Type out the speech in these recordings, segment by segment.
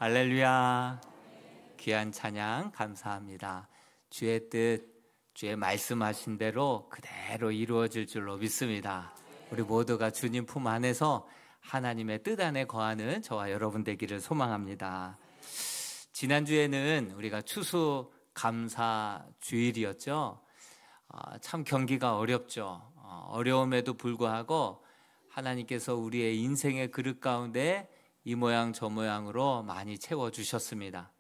할렐루야. 귀한 찬양 감사합니다. 주의 뜻, 주의 말씀하신 대로 그대로 이루어질 줄로 믿습니다. 우리 모두가 주님 품 안에서 하나님의 뜻 안에 거하는 저와 여러분 되기를 소망합니다. 지난주에는 우리가 추수감사 주일이었죠. 참 경기가 어렵죠. 어려움에도 불구하고 하나님께서 우리의 인생의 그릇 가운데 이 모양 저 모양으로 많이 채워주셨습니다.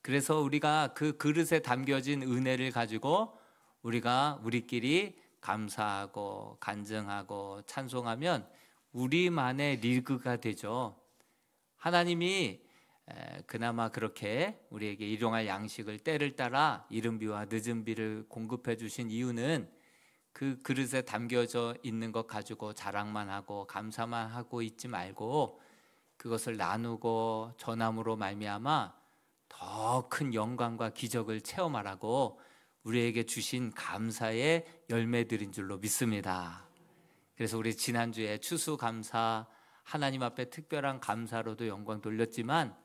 그래서 우리가 그 그릇에 담겨진 은혜를 가지고 우리가 우리끼리 감사하고 간증하고 찬송하면 우리만의 리그가 되죠. 하나님이 그나마 그렇게 우리에게 일용할 양식을 때를 따라 이른 비와 늦은 비를 공급해 주신 이유는 그 그릇에 담겨져 있는 것 가지고 자랑만 하고 감사만 하고 있지 말고 그것을 나누고 전함으로 말미암아 더 큰 영광과 기적을 체험하라고 우리에게 주신 감사의 열매들인 줄로 믿습니다. 그래서 우리 지난주에 추수감사, 하나님 앞에 특별한 감사로도 영광 돌렸지만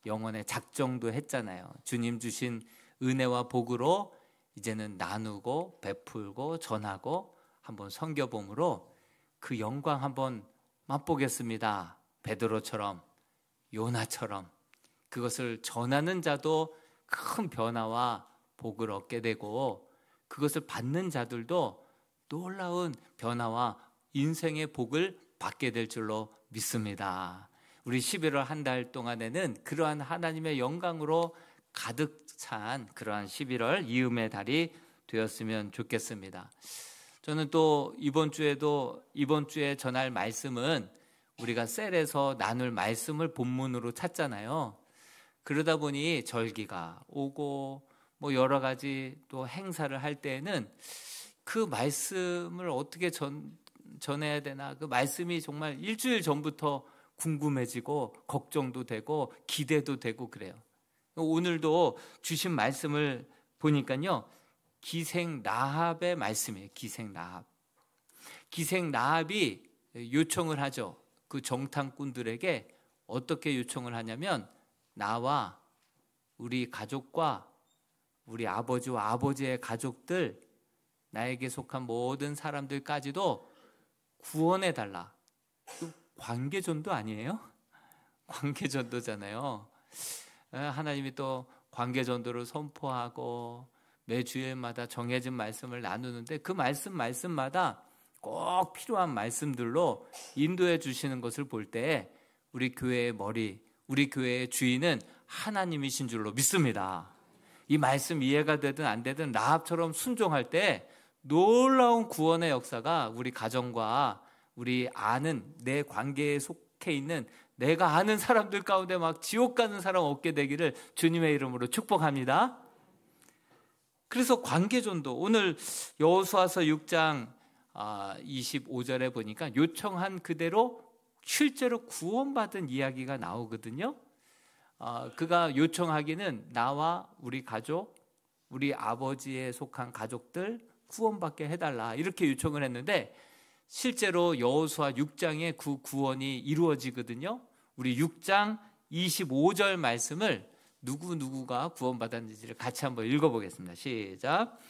영혼의 작정도 했잖아요. 주님 주신 은혜와 복으로 이제는 나누고 베풀고 전하고 한번 섬겨봄으로 그 영광 한번 맛보겠습니다. 베드로처럼, 요나처럼 그것을 전하는 자도 큰 변화와 복을 얻게 되고 그것을 받는 자들도 놀라운 변화와 인생의 복을 받게 될 줄로 믿습니다. 우리 11월 한 달 동안에는 그러한 하나님의 영광으로 가득 찬 그러한 11월 이음의 달이 되었으면 좋겠습니다. 저는 또 이번 주에 전할 말씀은 우리가 셀에서 나눌 말씀을 본문으로 찾잖아요. 그러다 보니 절기가 오고 뭐 여러 가지 또 행사를 할 때에는 그 말씀을 어떻게 전해야 되나, 그 말씀이 정말 일주일 전부터 궁금해지고 걱정도 되고 기대도 되고 그래요. 오늘도 주신 말씀을 보니까요, 기생 라합의 말씀이에요. 기생 라합이 요청을 하죠. 그 정탐꾼들에게 어떻게 요청을 하냐면, 나와 우리 가족과 우리 아버지와 아버지의 가족들, 나에게 속한 모든 사람들까지도 구원해달라. 관계전도 아니에요? 관계전도잖아요. 하나님이 또 관계전도를 선포하고 매 주일마다 정해진 말씀을 나누는데 그 말씀마다 꼭 필요한 말씀들로 인도해 주시는 것을 볼 때 우리 교회의 머리, 우리 교회의 주인은 하나님이신 줄로 믿습니다. 이 말씀 이해가 되든 안 되든 라합처럼 순종할 때 놀라운 구원의 역사가 우리 가정과 우리 아는 내 관계에 속해 있는 내가 아는 사람들 가운데 막 지옥 가는 사람 없게 되기를 주님의 이름으로 축복합니다. 그래서 관계전도, 오늘 여호수아서 6장 25절에 보니까 요청한 그대로 실제로 구원받은 이야기가 나오거든요. 그가 요청하기는 나와 우리 가족, 우리 아버지에 속한 가족들 구원받게 해달라, 이렇게 요청을 했는데 실제로 여호수아 6장에 그 구원이 이루어지거든요. 우리 6장 25절 말씀을 누구가 구원받았는지를 같이 한번 읽어보겠습니다. 시작.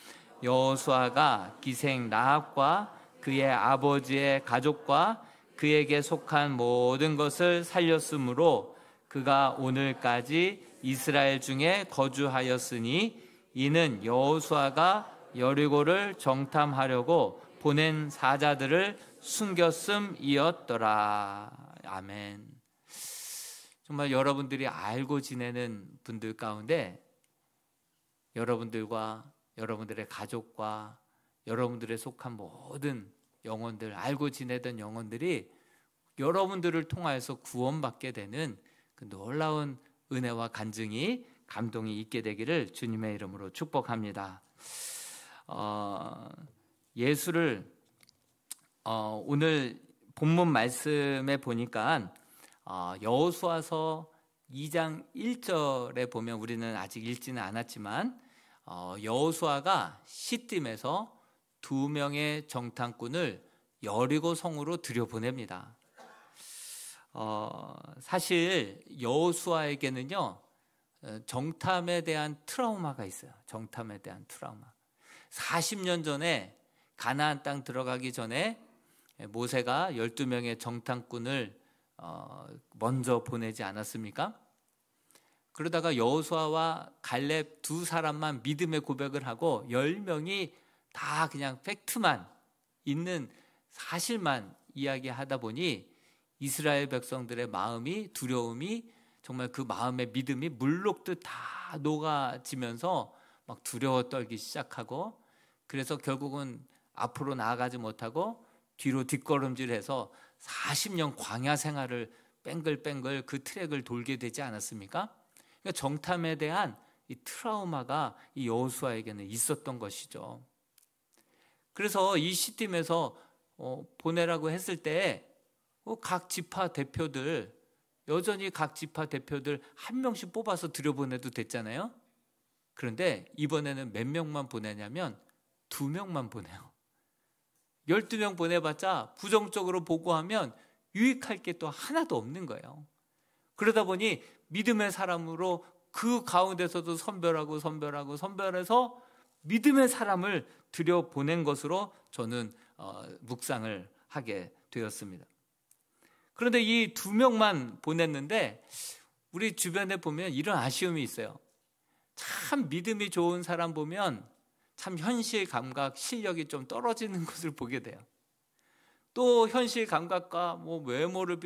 여호수아가 기생 라합과 그의 아버지의 가족과 그에게 속한 모든 것을 살렸으므로 그가 오늘까지 이스라엘 중에 거주하였으니 이는 여호수아가 여리고를 정탐하려고 보낸 사자들을 숨겼음이었더라. 아멘. 정말 여러분들이 알고 지내는 분들 가운데 여러분들과 여러분들의 가족과 여러분들의 속한 모든 영혼들, 알고 지내던 영혼들이 여러분들을 통하여서 구원받게 되는 그 놀라운 은혜와 간증이, 감동이 있게 되기를 주님의 이름으로 축복합니다. 예수를 오늘 본문 말씀에 보니까 여호수아서 2장 1절에 보면, 우리는 아직 읽지는 않았지만 여호수아가 시딤에서 2명의 정탐꾼을 여리고 성으로 들여보냅니다. 사실 여호수아에게는요, 정탐에 대한 트라우마가 있어요. 정탐에 대한 트라우마. 40년 전에 가나안 땅 들어가기 전에 모세가 12명의 정탐꾼을 먼저 보내지 않았습니까? 그러다가 여호수아와 갈렙 두 사람만 믿음의 고백을 하고 10명이 다 그냥 팩트만 있는 사실만 이야기하다 보니 이스라엘 백성들의 마음이, 두려움이, 정말 그 마음의 믿음이 물녹듯 다 녹아지면서 막 두려워 떨기 시작하고, 그래서 결국은 앞으로 나아가지 못하고 뒤로 뒷걸음질해서 40년 광야 생활을 뺑글뺑글 그 트랙을 돌게 되지 않았습니까? 그러니까 정탐에 대한 이 트라우마가 이 여호수아에게는 있었던 것이죠. 그래서 이 시팀에서 보내라고 했을 때 각 지파 대표들, 여전히 각 지파 대표들 한 명씩 뽑아서 들여보내도 됐잖아요. 그런데 이번에는 몇 명만 보내냐면 2명만 보내요. 12명 보내봤자 부정적으로 보고하면 유익할 게 또 하나도 없는 거예요. 그러다 보니 믿음의 사람으로 그 가운데서도 선별해서 믿음의 사람을 들여보낸 것으로 저는 묵상을 하게 되었습니다. 그런데 이 2명만 보냈는데 우리 주변에 보면 이런 아쉬움이 있어요. 참 믿음이 좋은 사람 보면 참 현실 감각, 실력이 좀 떨어지는 것을 보게 돼요. 또 현실 감각과 외모를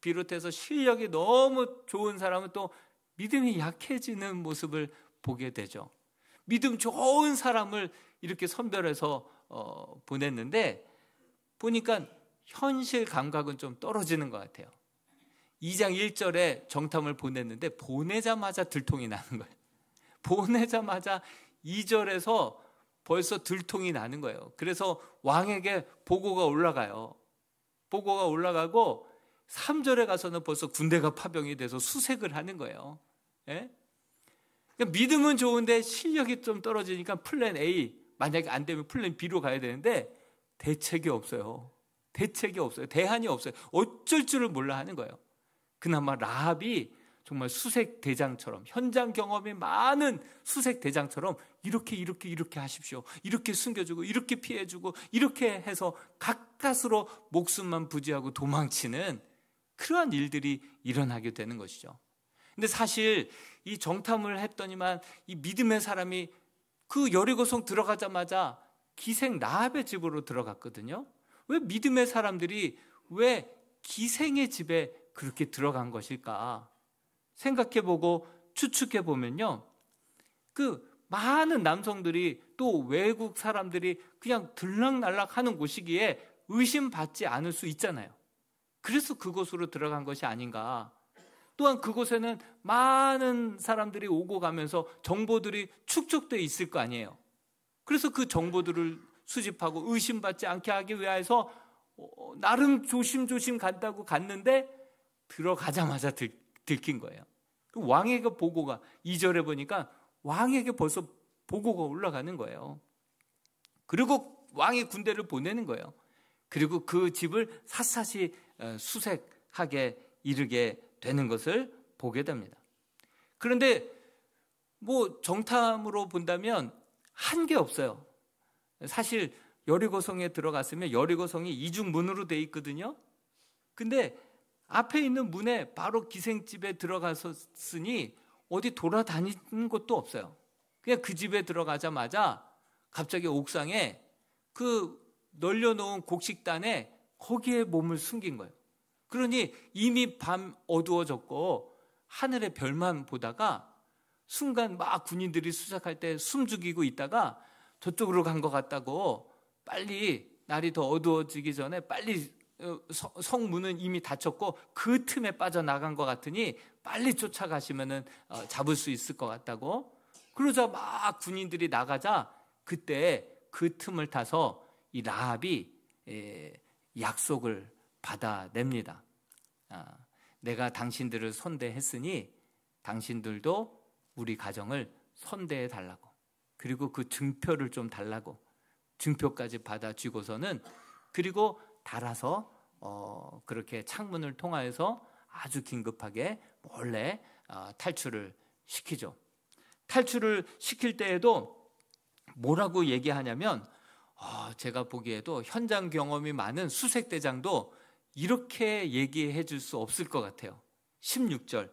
비롯해서 실력이 너무 좋은 사람은 또 믿음이 약해지는 모습을 보게 되죠. 믿음 좋은 사람을 이렇게 선별해서 보냈는데 보니까 현실 감각은 좀 떨어지는 것 같아요. 2장 1절에 정탐을 보냈는데 보내자마자 들통이 나는 거예요. 보내자마자 2절에서 벌써 들통이 나는 거예요. 그래서 왕에게 보고가 올라가요. 보고가 올라가고 3절에 가서는 벌써 군대가 파병이 돼서 수색을 하는 거예요. 예? 그러니까 믿음은 좋은데 실력이 좀 떨어지니까 플랜 A, 만약에 안 되면 플랜 B로 가야 되는데 대책이 없어요. 대안이 없어요. 어쩔 줄을 몰라 하는 거예요. 그나마 라합이 정말 수색 대장처럼, 현장 경험이 많은 수색 대장처럼 이렇게 하십시오. 이렇게 숨겨주고 이렇게 피해주고 이렇게 해서 가까스로 목숨만 부지하고 도망치는 그러한 일들이 일어나게 되는 것이죠. 근데 사실 이 정탐을 했더니만 이 믿음의 사람이 그 여리고성 들어가자마자 기생 라합의 집으로 들어갔거든요. 왜 믿음의 사람들이 왜 기생의 집에 그렇게 들어간 것일까? 생각해보고 추측해보면요, 그 많은 남성들이 또 외국 사람들이 그냥 들락날락 하는 곳이기에 의심받지 않을 수 있잖아요. 그래서 그곳으로 들어간 것이 아닌가. 또한 그곳에는 많은 사람들이 오고 가면서 정보들이 축적되어 있을 거 아니에요. 그래서 그 정보들을 수집하고 의심받지 않게 하기 위해서 나름 조심조심 간다고 갔는데 들어가자마자 들킨 거예요. 그 왕에게 보고가 2절에 보니까 왕에게 벌써 보고가 올라가는 거예요. 그리고 왕이 군대를 보내는 거예요. 그리고 그 집을 샅샅이 수색하게 이르게 되는 것을 보게 됩니다. 그런데 정탐으로 본다면 한 게 없어요. 사실 여리고성에 들어갔으면 여리고성이 이중문으로 돼 있거든요. 근데 앞에 있는 문에 바로 기생집에 들어갔으니 어디 돌아다니는 것도 없어요. 그냥 그 집에 들어가자마자 갑자기 옥상에 그 널려놓은 곡식단에 거기에 몸을 숨긴 거예요. 그러니 이미 밤 어두워졌고 하늘의 별만 보다가 순간 막 군인들이 수색할 때 숨죽이고 있다가 저쪽으로 간 것 같다고 빨리 날이 더 어두워지기 전에 빨리 성문은 이미 닫혔고 그 틈에 빠져나간 것 같으니 빨리 쫓아가시면은 잡을 수 있을 것 같다고. 그러자 막 군인들이 나가자 그때 그 틈을 타서 이 라합이 약속을 받아냅니다. 내가 당신들을 선대했으니 당신들도 우리 가정을 선대해 달라고. 그리고 그 증표를 좀 달라고. 증표까지 받아주고서는 그리고 달아서 그렇게 창문을 통하여서 아주 긴급하게 몰래 탈출을 시키죠. 탈출을 시킬 때에도 뭐라고 얘기하냐면 제가 보기에도 현장 경험이 많은 수색대장도 이렇게 얘기해 줄 수 없을 것 같아요. 16절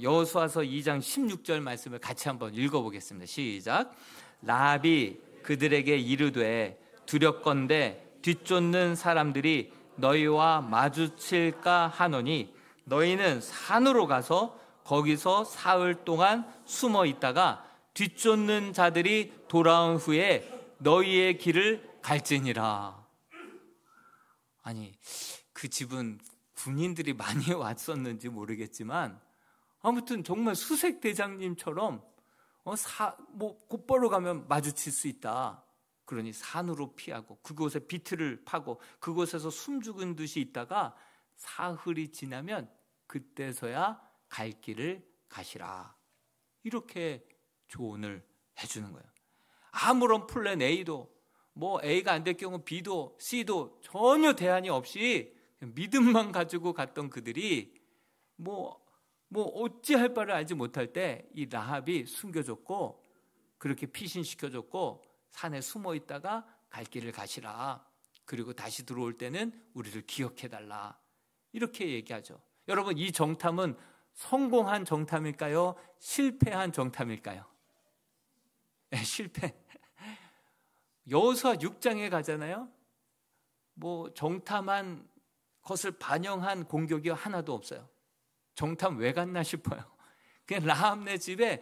여호수아서 2장 16절 말씀을 같이 한번 읽어보겠습니다. 시작. 라합이 그들에게 이르되 두렵건대 뒤쫓는 사람들이 너희와 마주칠까 하노니 너희는 산으로 가서 거기서 사흘 동안 숨어 있다가 뒤쫓는 자들이 돌아온 후에 너희의 길을 갈지니라. 아니, 그 집은 군인들이 많이 왔었는지 모르겠지만 아무튼 정말 수색대장님처럼 곧바로 가면 마주칠 수 있다. 그러니 산으로 피하고 그곳에 비틀을 파고 그곳에서 숨죽은 듯이 있다가 사흘이 지나면 그때서야 갈 길을 가시라. 이렇게 조언을 해주는 거예요. 아무런 플랜 A도 A가 안 될 경우 B도 C도 전혀 대안이 없이 믿음만 가지고 갔던 그들이 어찌할 바를 알지 못할 때 이 라합이 숨겨줬고 그렇게 피신시켜줬고 산에 숨어 있다가 갈 길을 가시라. 그리고 다시 들어올 때는 우리를 기억해달라. 이렇게 얘기하죠. 여러분, 이 정탐은 성공한 정탐일까요? 실패한 정탐일까요? 네, 실패. 여호수아 6장에 가잖아요. 정탐한 것을 반영한 공격이 하나도 없어요. 정탐 왜 갔나 싶어요. 그냥 라합네 집에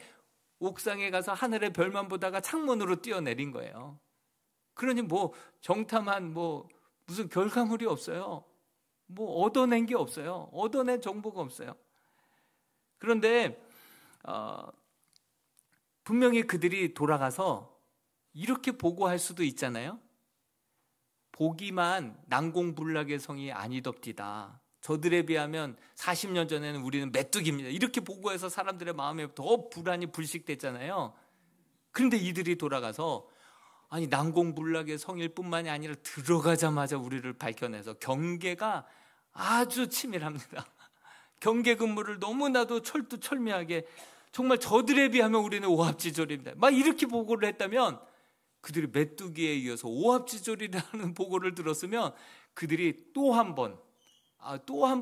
옥상에 가서 하늘의 별만 보다가 창문으로 뛰어내린 거예요. 그러니 정탐한 무슨 결과물이 없어요. 얻어낸 게 없어요. 얻어낸 정보가 없어요. 그런데 분명히 그들이 돌아가서 이렇게 보고할 수도 있잖아요. 보기만 난공불락의 성이 아니덥디다. 저들에 비하면 40년 전에는 우리는 메뚜기입니다. 이렇게 보고해서 사람들의 마음에 더 불안이 불식됐잖아요. 그런데 이들이 돌아가서 난공불락의 성일 뿐만이 아니라 들어가자마자 우리를 밝혀내서 경계가 아주 치밀합니다. 경계 근무를 너무나도 철두철미하게 정말 저들에 비하면 우리는 오합지졸입니다. 막 이렇게 보고를 했다면 그들이 메뚜기에 이어서 오합지졸이라는 보고를 들었으면 그들이 또 한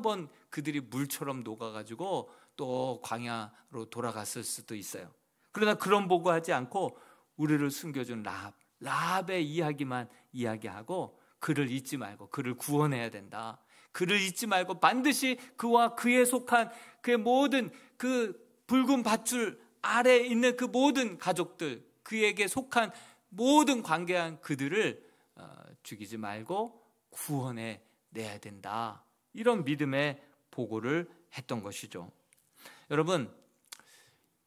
번 그들이 물처럼 녹아가지고 또 광야로 돌아갔을 수도 있어요. 그러나 그런 보고하지 않고 우리를 숨겨준 라합의 이야기만 이야기하고 그를 잊지 말고 그를 구원해야 된다. 그를 잊지 말고 반드시 그와 그에 속한 그의 모든 그 붉은 밧줄 아래에 있는 그 모든 가족들, 그에게 속한 모든 관계한 그들을 죽이지 말고 구원해 내야 된다. 이런 믿음의 보고를 했던 것이죠. 여러분,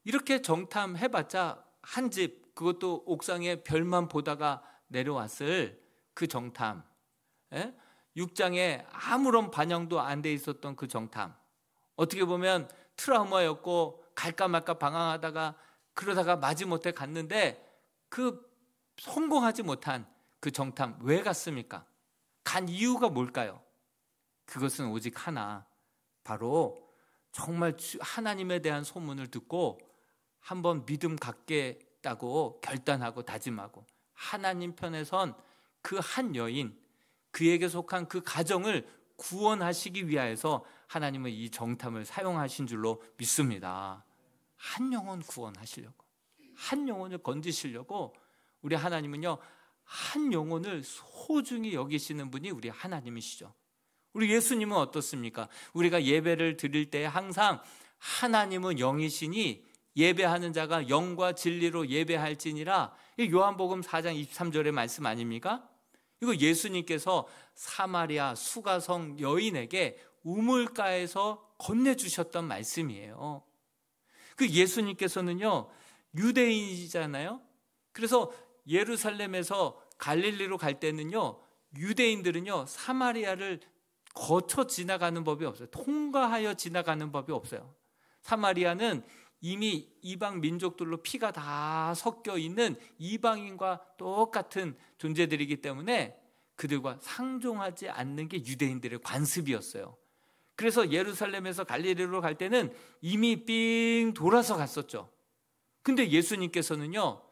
이렇게 정탐해봤자 한 집, 그것도 옥상에 별만 보다가 내려왔을 그 정탐, 6장에 아무런 반영도 안 돼 있었던 그 정탐, 어떻게 보면 트라우마였고 갈까 말까 방황하다가 그러다가 마지못해 갔는데 그 성공하지 못한 그 정탐 왜 갔습니까? 간 이유가 뭘까요? 그것은 오직 하나, 바로 정말 하나님에 대한 소문을 듣고 한번 믿음 갖겠다고 결단하고 다짐하고 하나님 편에 선 그 한 여인, 그에게 속한 그 가정을 구원하시기 위하여서 하나님은 이 정탐을 사용하신 줄로 믿습니다. 한 영혼 구원하시려고, 한 영혼을 건지시려고 우리 하나님은요, 한 영혼을 소중히 여기시는 분이 우리 하나님이시죠. 우리 예수님은 어떻습니까? 우리가 예배를 드릴 때 항상 하나님은 영이시니 예배하는 자가 영과 진리로 예배할지니라. 요한복음 4장 23절의 말씀 아닙니까? 이거 예수님께서 사마리아 수가성 여인에게 우물가에서 건네주셨던 말씀이에요. 그 예수님께서는요, 유대인이잖아요. 그래서 예루살렘에서 갈릴리로 갈 때는요, 유대인들은요, 사마리아를 거쳐 지나가는 법이 없어요. 통과하여 지나가는 법이 없어요. 사마리아는 이미 이방 민족들로 피가 다 섞여 있는 이방인과 똑같은 존재들이기 때문에 그들과 상종하지 않는 게 유대인들의 관습이었어요. 그래서 예루살렘에서 갈릴리로 갈 때는 이미 삥 돌아서 갔었죠. 근데 예수님께서는요,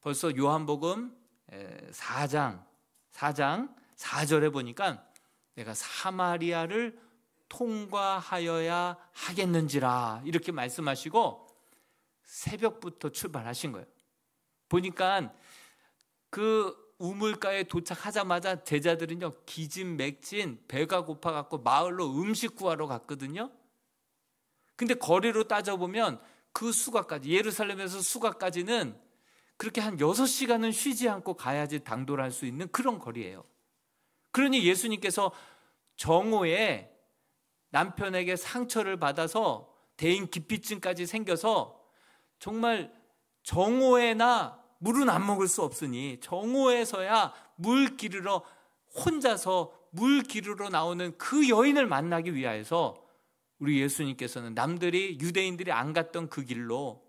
벌써 요한복음 4장 4절에 보니까 내가 사마리아를 통과하여야 하겠는지라 이렇게 말씀하시고 새벽부터 출발하신 거예요. 보니까 그 우물가에 도착하자마자 제자들은요, 기진맥진 배가 고파갖고 마을로 음식 구하러 갔거든요. 근데 거리로 따져보면 그 수가까지, 예루살렘에서 수가까지는 그렇게 한 6시간은 쉬지 않고 가야지 당돌할 수 있는 그런 거리예요. 그러니 예수님께서 정오에 남편에게 상처를 받아서 대인 기피증까지 생겨서 정말 정오에나 물은 안 먹을 수 없으니 정오에서야 물 기르러 혼자서 물 기르러 나오는 그 여인을 만나기 위하여서 우리 예수님께서는 남들이 유대인들이 안 갔던 그 길로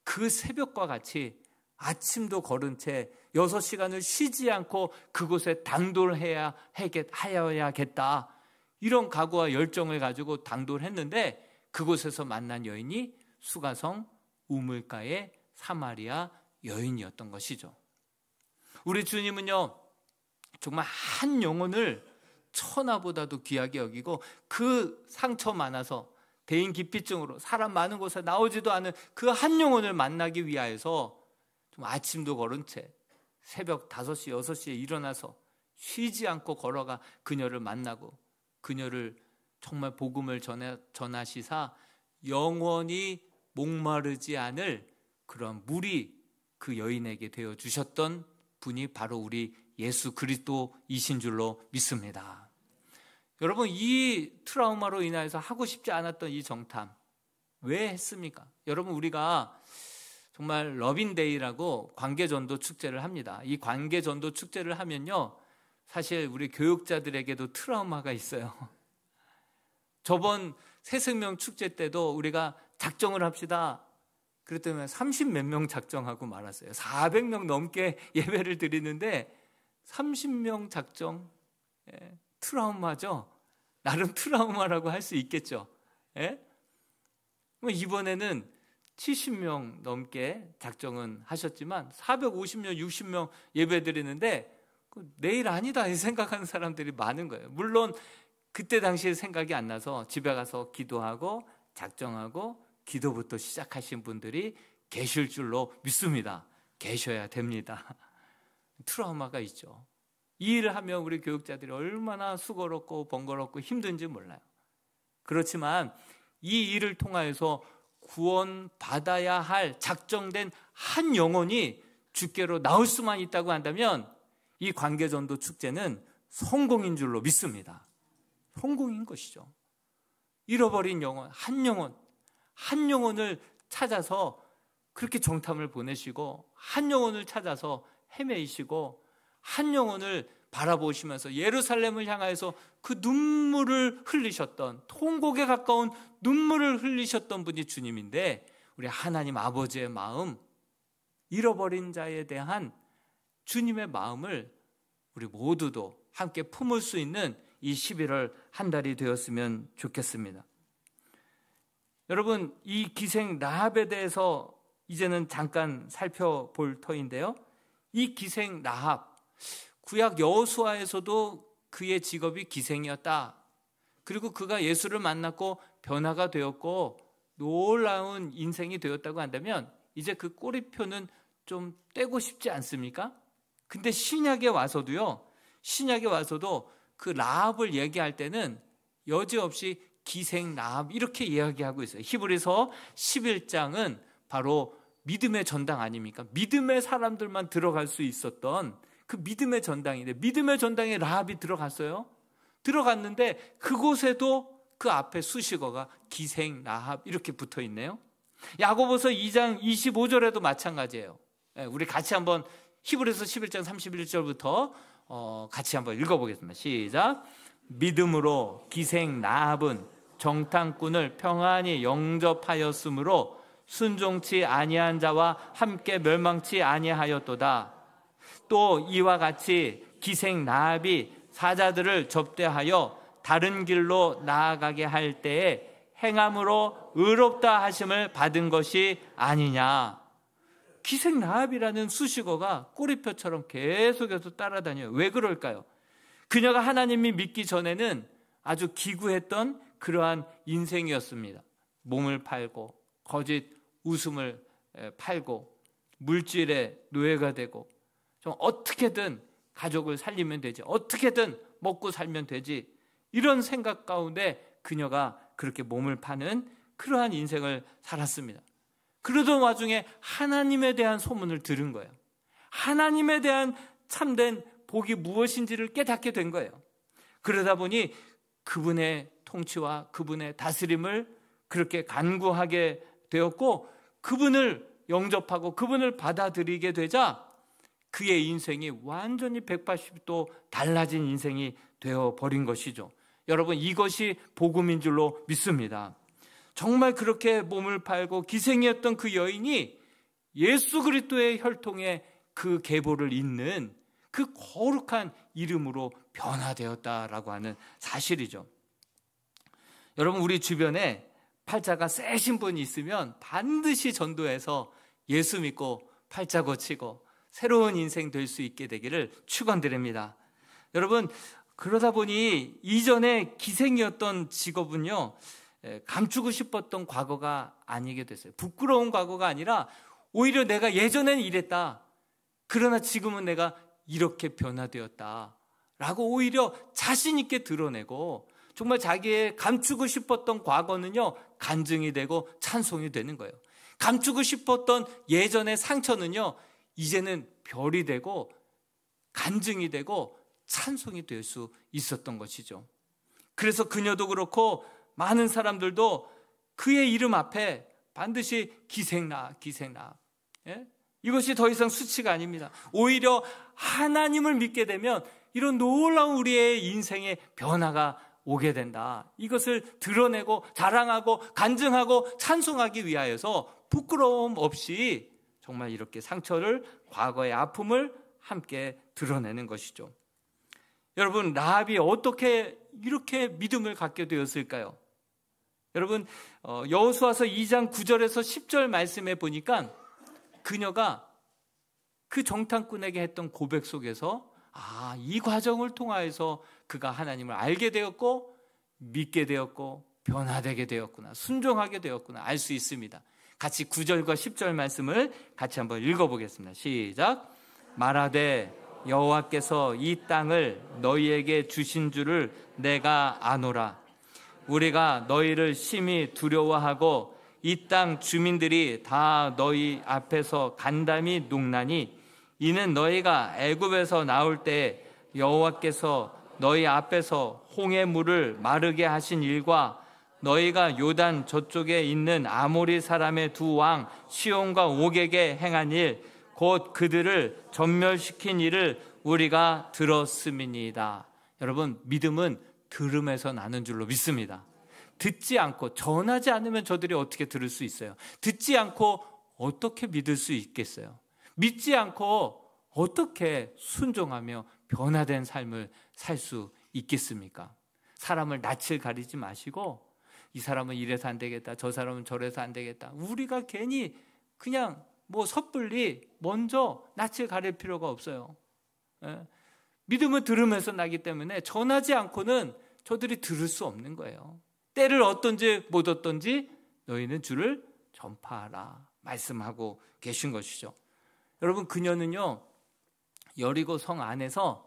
그 새벽과 같이 아침도 걸은 채 6시간을 쉬지 않고 그곳에 당돌하여야겠다 이런 각오와 열정을 가지고 당돌했는데 그곳에서 만난 여인이 수가성 우물가의 사마리아 여인이었던 것이죠. 우리 주님은요, 정말 한 영혼을 천하보다도 귀하게 여기고 그 상처 많아서 대인 기피증으로 사람 많은 곳에 나오지도 않은 그 한 영혼을 만나기 위하여서 좀 아침도 걸은 채 새벽 5시, 6시에 일어나서 쉬지 않고 걸어가 그녀를 만나고 그녀를 정말 복음을 전하시사 영원히 목마르지 않을 그런 물이 그 여인에게 되어주셨던 분이 바로 우리 예수 그리스도이신 줄로 믿습니다. 여러분, 이 트라우마로 인하여서 하고 싶지 않았던 이 정탐 왜 했습니까? 여러분, 우리가 정말 러빈데이라고 관계전도 축제를 합니다. 이 관계전도 축제를 하면요, 사실 우리 교육자들에게도 트라우마가 있어요. 저번 새생명 축제 때도 우리가 작정을 합시다. 그랬더니 30몇 명 작정하고 말았어요. 400명 넘게 예배를 드리는데 30명 작정, 트라우마죠. 나름 트라우마라고 할 수 있겠죠. 이번에는 70명 넘게 작정은 하셨지만 450명, 60명 예배 드리는데 내일 아니다 이 생각하는 사람들이 많은 거예요. 물론 그때 당시에 생각이 안 나서 집에 가서 기도하고 작정하고 기도부터 시작하신 분들이 계실 줄로 믿습니다. 계셔야 됩니다. 트라우마가 있죠. 이 일을 하면 우리 교육자들이 얼마나 수고롭고 번거롭고 힘든지 몰라요. 그렇지만 이 일을 통하여서 구원받아야 할 작정된 한 영혼이 주께로 나올 수만 있다고 한다면 이 관계전도 축제는 성공인 줄로 믿습니다. 성공인 것이죠. 잃어버린 영혼, 한 영혼을 찾아서 그렇게 정탐을 보내시고 한 영혼을 찾아서 헤매이시고 한 영혼을 바라보시면서 예루살렘을 향하여서 그 눈물을 흘리셨던, 통곡에 가까운 눈물을 흘리셨던 분이 주님인데, 우리 하나님 아버지의 마음, 잃어버린 자에 대한 주님의 마음을 우리 모두도 함께 품을 수 있는 이 11월 한 달이 되었으면 좋겠습니다. 여러분, 이 기생 라합에 대해서 이제는 잠깐 살펴볼 터인데요. 이 기생 라합, 구약 여호수아에서도 그의 직업이 기생이었다. 그리고 그가 예수를 만났고 변화가 되었고 놀라운 인생이 되었다고 한다면 이제 그 꼬리표는 좀 떼고 싶지 않습니까? 근데 신약에 와서도 그 라합을 얘기할 때는 여지없이 기생 라합 이렇게 이야기하고 있어요. 히브리서 11장은 바로 믿음의 전당 아닙니까? 믿음의 사람들만 들어갈 수 있었던 그 믿음의 전당인데, 믿음의 전당에 라합이 들어갔어요. 들어갔는데 그곳에도 그 앞에 수식어가 기생 라합 이렇게 붙어 있네요. 야고보서 2장 25절에도 마찬가지예요. 우리 같이 한번 히브리서 11장 31절부터 같이 한번 읽어보겠습니다. 시작. 믿음으로 기생 라합은 정탐꾼을 평안히 영접하였으므로 순종치 아니한 자와 함께 멸망치 아니하였도다. 또 이와 같이 기생 라합이 사자들을 접대하여 다른 길로 나아가게 할 때에 행함으로 의롭다 하심을 받은 것이 아니냐. 기생 라합이라는 수식어가 꼬리표처럼 계속해서 따라다녀요. 왜 그럴까요? 그녀가 하나님이 믿기 전에는 아주 기구했던 그러한 인생이었습니다. 몸을 팔고 거짓 웃음을 팔고 물질의 노예가 되고 좀 어떻게든 가족을 살리면 되지, 어떻게든 먹고 살면 되지, 이런 생각 가운데 그녀가 그렇게 몸을 파는 그러한 인생을 살았습니다. 그러던 와중에 하나님에 대한 소문을 들은 거예요. 하나님에 대한 참된 복이 무엇인지를 깨닫게 된 거예요. 그러다 보니 그분의 통치와 그분의 다스림을 그렇게 간구하게 되었고, 그분을 영접하고 그분을 받아들이게 되자 그의 인생이 완전히 180도 달라진 인생이 되어버린 것이죠. 여러분, 이것이 복음인 줄로 믿습니다. 정말 그렇게 몸을 팔고 기생이었던 그 여인이 예수 그리스도의 혈통에 그 계보를 잇는 그 거룩한 이름으로 변화되었다라고 하는 사실이죠. 여러분, 우리 주변에 팔자가 세신 분이 있으면 반드시 전도해서 예수 믿고 팔자 고치고 새로운 인생 될 수 있게 되기를 축원드립니다. 여러분, 그러다 보니 이전에 기생이었던 직업은요, 감추고 싶었던 과거가 아니게 됐어요. 부끄러운 과거가 아니라 오히려 내가 예전엔 이랬다, 그러나 지금은 내가 이렇게 변화되었다 라고 오히려 자신 있게 드러내고, 정말 자기의 감추고 싶었던 과거는요 간증이 되고 찬송이 되는 거예요. 감추고 싶었던 예전의 상처는요 이제는 별이 되고 간증이 되고 찬송이 될 수 있었던 것이죠. 그래서 그녀도 그렇고 많은 사람들도 그의 이름 앞에 반드시 기생라, 예? 이것이 더 이상 수치가 아닙니다. 오히려 하나님을 믿게 되면 이런 놀라운 우리의 인생의 변화가 오게 된다. 이것을 드러내고 자랑하고 간증하고 찬송하기 위하여서 부끄러움 없이 정말 이렇게 상처를, 과거의 아픔을 함께 드러내는 것이죠. 여러분, 라합이 어떻게 이렇게 믿음을 갖게 되었을까요? 여러분, 여호수아서 2장 9절에서 10절 말씀에 보니까 그녀가 그 정탐꾼에게 했던 고백 속에서 이 과정을 통하여서 그가 하나님을 알게 되었고 믿게 되었고 변화되게 되었구나, 순종하게 되었구나 알 수 있습니다. 같이 9절과 10절 말씀을 같이 한번 읽어보겠습니다. 시작. 말하되 여호와께서 이 땅을 너희에게 주신 줄을 내가 아노라. 우리가 너희를 심히 두려워하고 이 땅 주민들이 다 너희 앞에서 간담이 눕나니 이는 너희가 애굽에서 나올 때 여호와께서 너희 앞에서 홍해 물을 마르게 하신 일과 너희가 요단 저쪽에 있는 아모리 사람의 두 왕 시온과 옥에게 행한 일, 곧 그들을 전멸시킨 일을 우리가 들었음이니이다. 여러분, 믿음은 들음에서 나는 줄로 믿습니다. 듣지 않고, 전하지 않으면 저들이 어떻게 들을 수 있어요? 듣지 않고 어떻게 믿을 수 있겠어요? 믿지 않고 어떻게 순종하며 변화된 삶을 살 수 있겠습니까? 사람을 낯을 가리지 마시고 이 사람은 이래서 안 되겠다, 저 사람은 저래서 안 되겠다, 우리가 괜히 그냥 섣불리 먼저 낯을 가릴 필요가 없어요. 믿음은 들으면서 나기 때문에 전하지 않고는 저들이 들을 수 없는 거예요. 때를 얻든지 못 얻든지 너희는 주를 전파하라 말씀하고 계신 것이죠. 여러분, 그녀는요 여리고 성 안에서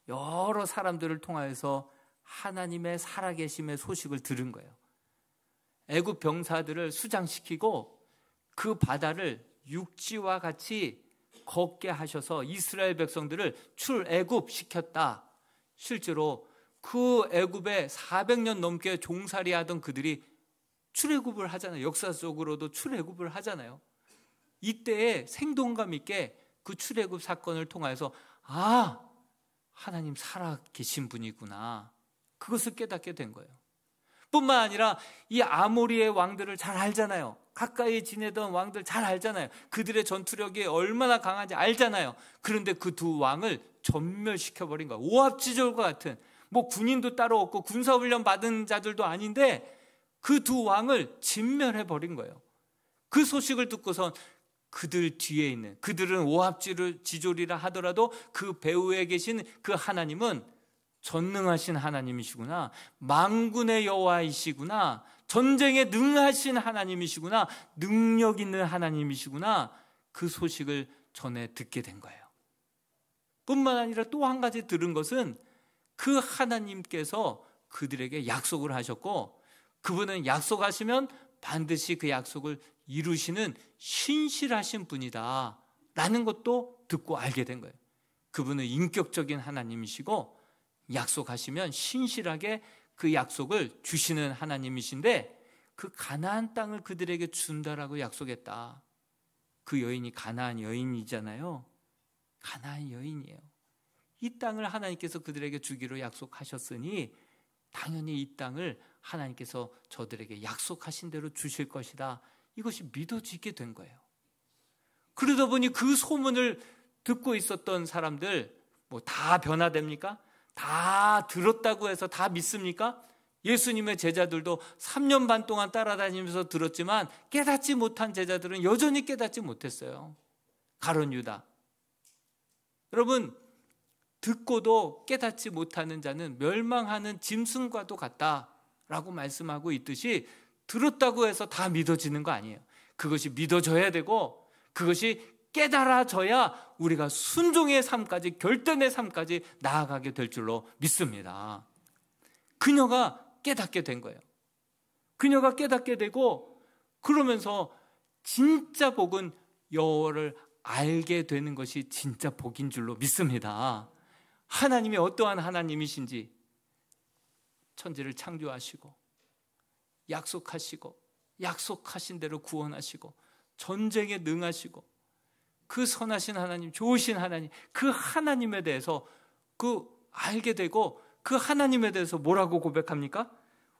여러 사람들을 통하여서 하나님의 살아계심의 소식을 들은 거예요. 애굽 병사들을 수장시키고 그 바다를 육지와 같이 걷게 하셔서 이스라엘 백성들을 출애굽시켰다. 실제로 그 애굽에 400년 넘게 종살이하던 그들이 출애굽을 하잖아요. 역사적으로도 출애굽을 하잖아요. 이때에 생동감 있게 그 출애굽 사건을 통해서 하나님 살아계신 분이구나, 그것을 깨닫게 된 거예요. 뿐만 아니라 이 아모리의 왕들을 잘 알잖아요. 가까이 지내던 왕들 잘 알잖아요. 그들의 전투력이 얼마나 강한지 알잖아요. 그런데 그 두 왕을 전멸시켜버린 거예요. 오합지졸과 같은, 뭐 군인도 따로 없고 군사훈련 받은 자들도 아닌데 그 두 왕을 진멸해버린 거예요. 그 소식을 듣고선 그들 뒤에 있는, 그들은 오합지졸이라 하더라도 그 배후에 계신 그 하나님은 전능하신 하나님이시구나, 만군의 여호와이시구나, 전쟁에 능하신 하나님이시구나, 능력 있는 하나님이시구나, 그 소식을 전해 듣게 된 거예요. 뿐만 아니라 또 한 가지 들은 것은 그 하나님께서 그들에게 약속을 하셨고, 그분은 약속하시면 반드시 그 약속을 이루시는 신실하신 분이다 라는 것도 듣고 알게 된 거예요. 그분은 인격적인 하나님이시고 약속하시면 신실하게 그 약속을 주시는 하나님이신데, 그 가나안 땅을 그들에게 준다라고 약속했다. 그 여인이 가나안 여인이잖아요. 가나안 여인이에요. 이 땅을 하나님께서 그들에게 주기로 약속하셨으니 당연히 이 땅을 하나님께서 저들에게 약속하신 대로 주실 것이다. 이것이 믿어지게 된 거예요. 그러다 보니 그 소문을 듣고 있었던 사람들, 뭐 다 변화됩니까? 다 들었다고 해서 다 믿습니까? 예수님의 제자들도 3년 반 동안 따라다니면서 들었지만 깨닫지 못한 제자들은 여전히 깨닫지 못했어요. 가룟 유다. 여러분, 듣고도 깨닫지 못하는 자는 멸망하는 짐승과도 같다라고 말씀하고 있듯이, 들었다고 해서 다 믿어지는 거 아니에요. 그것이 믿어져야 되고 그것이 깨달아져야 우리가 순종의 삶까지, 결단의 삶까지 나아가게 될 줄로 믿습니다. 그녀가 깨닫게 된 거예요. 그녀가 깨닫게 되고, 그러면서 진짜 복은 여호와를 알게 되는 것이 진짜 복인 줄로 믿습니다. 하나님이 어떠한 하나님이신지, 천지를 창조하시고 약속하시고 약속하신 대로 구원하시고 전쟁에 능하시고 그 선하신 하나님, 좋으신 하나님, 그 하나님에 대해서 알게 되고, 그 하나님에 대해서 뭐라고 고백합니까?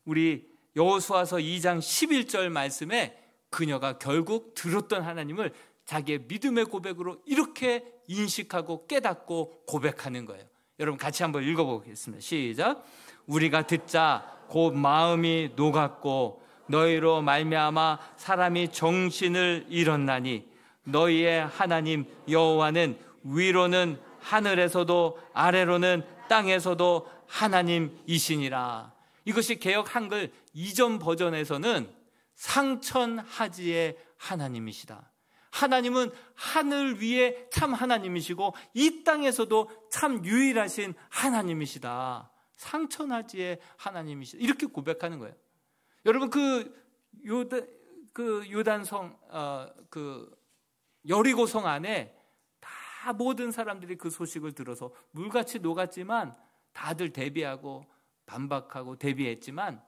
우리 여호수아서 2장 11절 말씀에 그녀가 결국 들었던 하나님을 자기의 믿음의 고백으로 이렇게 인식하고 깨닫고 고백하는 거예요. 여러분 같이 한번 읽어보겠습니다. 시작. 우리가 듣자 곧 마음이 녹았고 너희로 말미암아 사람이 정신을 잃었나니 너희의 하나님 여호와는 위로는 하늘에서도 아래로는 땅에서도 하나님이시니라. 이것이 개역 한글 이전 버전에서는 상천하지의 하나님이시다. 하나님은 하늘 위에 참 하나님이시고 이 땅에서도 참 유일하신 하나님이시다. 상천하지의 하나님이시다. 이렇게 고백하는 거예요. 여러분, 요단성, 여리고성 안에 다 모든 사람들이 그 소식을 들어서 물같이 녹았지만 다들 대비하고 반박하고 대비했지만,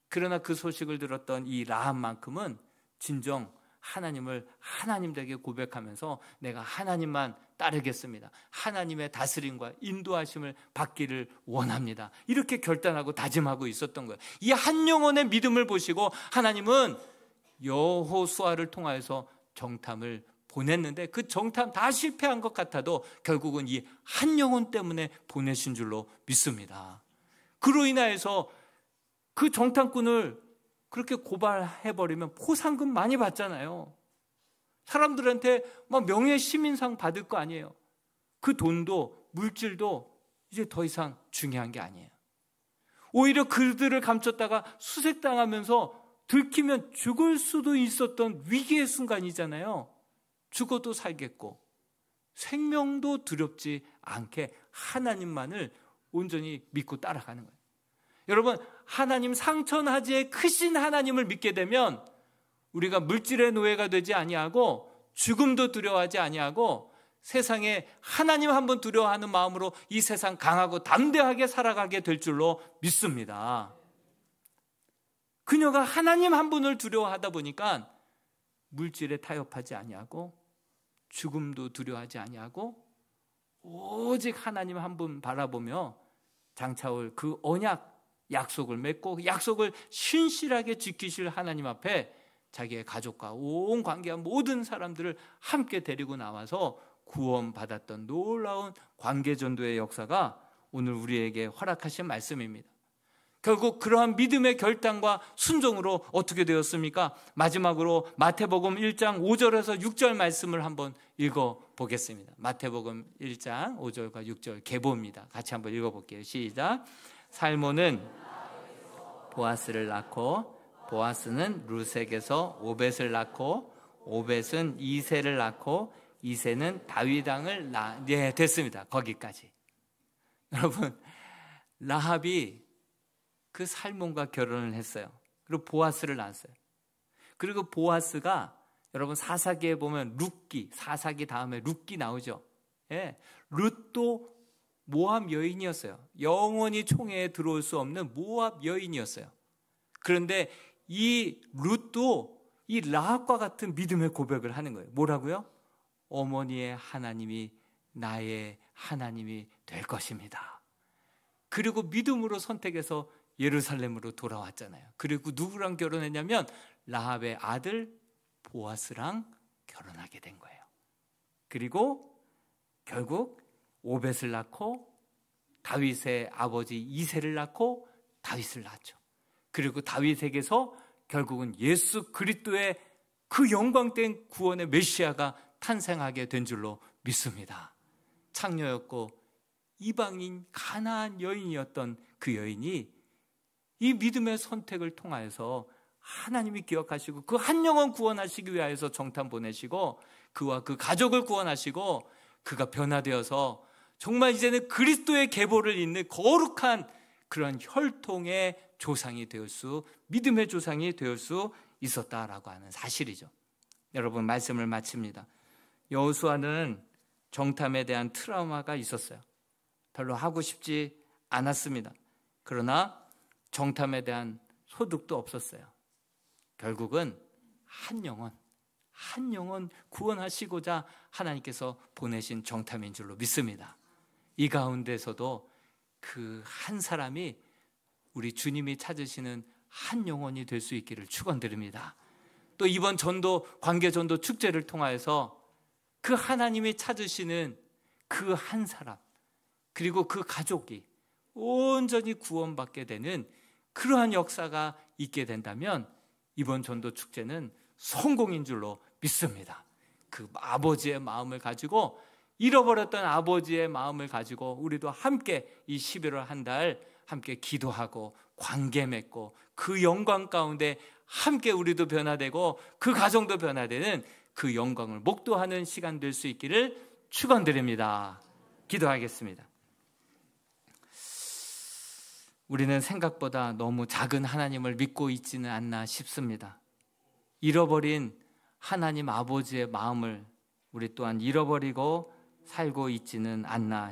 그러나 그 소식을 들었던 이 라합만큼은 진정 하나님을 하나님되게 고백하면서 내가 하나님만 따르겠습니다. 하나님의 다스림과 인도하심을 받기를 원합니다. 이렇게 결단하고 다짐하고 있었던 거예요. 이 한 영혼의 믿음을 보시고 하나님은 여호수아를 통하여서 정탐을 보냈는데, 그 정탐 다 실패한 것 같아도 결국은 이 한 영혼 때문에 보내신 줄로 믿습니다. 그로 인하여서 그 정탐꾼을 그렇게 고발해버리면 포상금 많이 받잖아요. 사람들한테 막 명예시민상 받을 거 아니에요. 그 돈도 물질도 이제 더 이상 중요한 게 아니에요. 오히려 그들을 감췄다가 수색당하면서 들키면 죽을 수도 있었던 위기의 순간이잖아요. 죽어도 살겠고 생명도 두렵지 않게 하나님만을 온전히 믿고 따라가는 거예요. 여러분, 하나님 상천하지의 크신 하나님을 믿게 되면 우리가 물질의 노예가 되지 아니하고 죽음도 두려워하지 아니하고 세상에 하나님 한 분 두려워하는 마음으로 이 세상 강하고 담대하게 살아가게 될 줄로 믿습니다. 그녀가 하나님 한 분을 두려워하다 보니까 물질에 타협하지 아니하고 죽음도 두려워하지 아니하고 오직 하나님 한 분 바라보며 장차올 그 언약, 약속을 맺고 약속을 신실하게 지키실 하나님 앞에 자기의 가족과 온 관계한 모든 사람들을 함께 데리고 나와서 구원받았던 놀라운 관계전도의 역사가 오늘 우리에게 허락하신 말씀입니다. 결국 그러한 믿음의 결단과 순종으로 어떻게 되었습니까? 마지막으로 마태복음 1장 5절에서 6절 말씀을 한번 읽어보겠습니다. 마태복음 1장 5절과 6절 계보입니다. 같이 한번 읽어볼게요. 시작. 살몬은 보아스를 낳고 보아스는 룻에게서 오벳을 낳고 오벳은 이새를 낳고 이새는 다윗 왕을 네, 됐습니다. 거기까지. 여러분, 라합이 그 살몬과 결혼을 했어요. 그리고 보아스를 낳았어요. 그리고 보아스가 여러분 사사기에 보면 룻기, 사사기 다음에 룻기 나오죠. 예, 룻도 모압 여인이었어요. 영원히 총회에 들어올 수 없는 모압 여인이었어요. 그런데 이 룻도 이 라합과 같은 믿음의 고백을 하는 거예요. 뭐라고요? 어머니의 하나님이 나의 하나님이 될 것입니다. 그리고 믿음으로 선택해서 예루살렘으로 돌아왔잖아요. 그리고 누구랑 결혼했냐면 라합의 아들 보아스랑 결혼하게 된 거예요. 그리고 결국 오벳을 낳고 다윗의 아버지 이새를 낳고 다윗을 낳았죠. 그리고 다윗에게서 결국은 예수 그리스도의 그 영광된 구원의 메시아가 탄생하게 된 줄로 믿습니다. 창녀였고 이방인 가나안 여인이었던 그 여인이 이 믿음의 선택을 통하여서 하나님이 기억하시고 그 한 영혼 구원하시기 위하여서 정탐 보내시고 그와 그 가족을 구원하시고 그가 변화되어서 정말 이제는 그리스도의 계보를 잇는 거룩한 그런 혈통의 조상이 되을 수, 믿음의 조상이 되을 수 있었다라고 하는 사실이죠. 여러분, 말씀을 마칩니다. 여호수아는 정탐에 대한 트라우마가 있었어요. 별로 하고 싶지 않았습니다. 그러나 정탐에 대한 소득도 없었어요. 결국은 한 영혼 구원하시고자 하나님께서 보내신 정탐인 줄로 믿습니다. 이 가운데서도 그 한 사람이 우리 주님이 찾으시는 한 영혼이 될 수 있기를 축원드립니다. 또 이번 전도, 관계전도 축제를 통하여서 그 하나님이 찾으시는 그 한 사람, 그리고 그 가족이 온전히 구원받게 되는 그러한 역사가 있게 된다면 이번 전도 축제는 성공인 줄로 믿습니다. 그 아버지의 마음을 가지고, 잃어버렸던 아버지의 마음을 가지고 우리도 함께 이 11월 한 달 함께 기도하고 관계 맺고 그 영광 가운데 함께 우리도 변화되고 그 가정도 변화되는 그 영광을 목도하는 시간 될 수 있기를 축원드립니다. 기도하겠습니다. 우리는 생각보다 너무 작은 하나님을 믿고 있지는 않나 싶습니다. 잃어버린 하나님 아버지의 마음을 우리 또한 잃어버리고 살고 있지는 않나